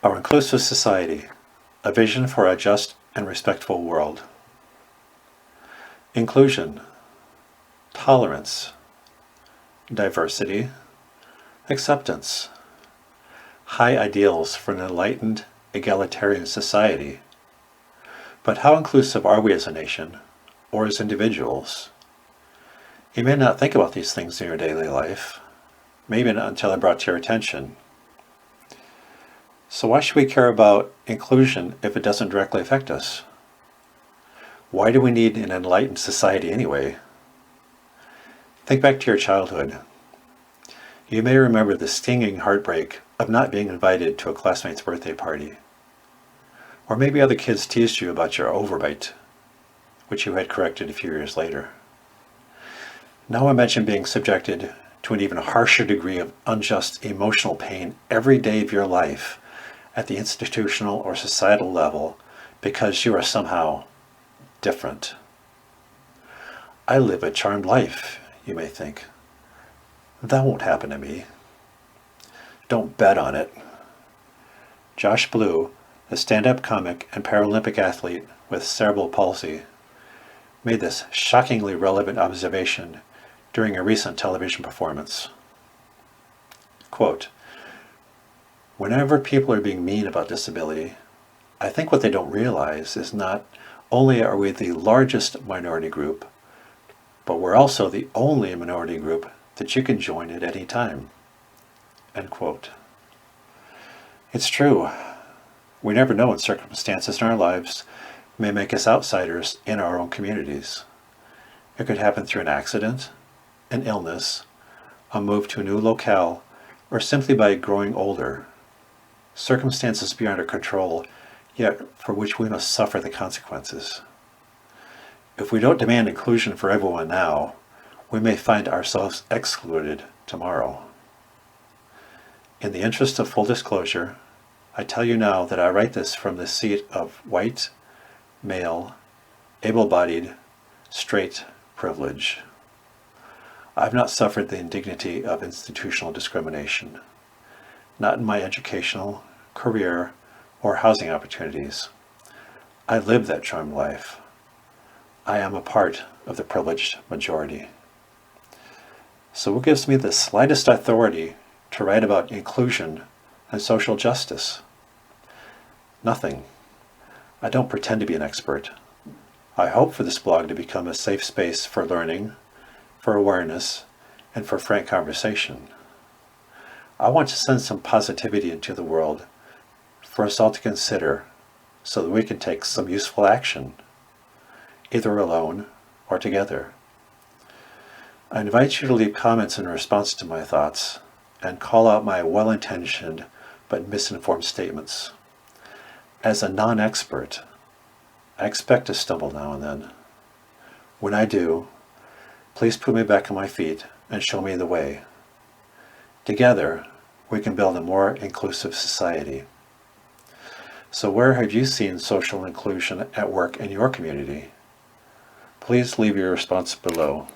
Our Inclusive Society, a vision for a just and respectful world. Inclusion, tolerance, diversity, acceptance, high ideals for an enlightened, egalitarian society. But how inclusive are we as a nation, or as individuals? You may not think about these things in your daily life, maybe not until they're brought to your attention. So why should we care about inclusion if it doesn't directly affect us? Why do we need an enlightened society anyway? Think back to your childhood. You may remember the stinging heartbreak of not being invited to a classmate's birthday party. Or maybe other kids teased you about your overbite, which you had corrected a few years later. Now imagine being subjected to an even harsher degree of unjust emotional pain every day of your life at the institutional or societal level because you are somehow different. I live a charmed life, you may think. That won't happen to me. Don't bet on it. Josh Blue, a stand-up comic and Paralympic athlete with cerebral palsy, made this shockingly relevant observation during a recent television performance. Quote, "Whenever people are being mean about disability, I think what they don't realize is not only are we the largest minority group, but we're also the only minority group that you can join at any time." End quote. It's true. We never know when circumstances in our lives may make us outsiders in our own communities. It could happen through an accident, an illness, a move to a new locale, or simply by growing older. Circumstances beyond our control, yet for which we must suffer the consequences. If we don't demand inclusion for everyone now, we may find ourselves excluded tomorrow. In the interest of full disclosure, I tell you now that I write this from the seat of white, male, able-bodied, straight privilege. I've not suffered the indignity of institutional discrimination, not in my educational, career, or housing opportunities. I live that charmed life. I am a part of the privileged majority. So what gives me the slightest authority to write about inclusion and social justice? Nothing. I don't pretend to be an expert. I hope for this blog to become a safe space for learning, for awareness, and for frank conversation. I want to send some positivity into the world for us all to consider so that we can take some useful action, either alone or together. I invite you to leave comments in response to my thoughts and call out my well-intentioned but misinformed statements. As a non-expert, I expect to stumble now and then. When I do, please put me back on my feet and show me the way. Together, we can build a more inclusive society. So where have you seen social inclusion at work in your community? Please leave your response below.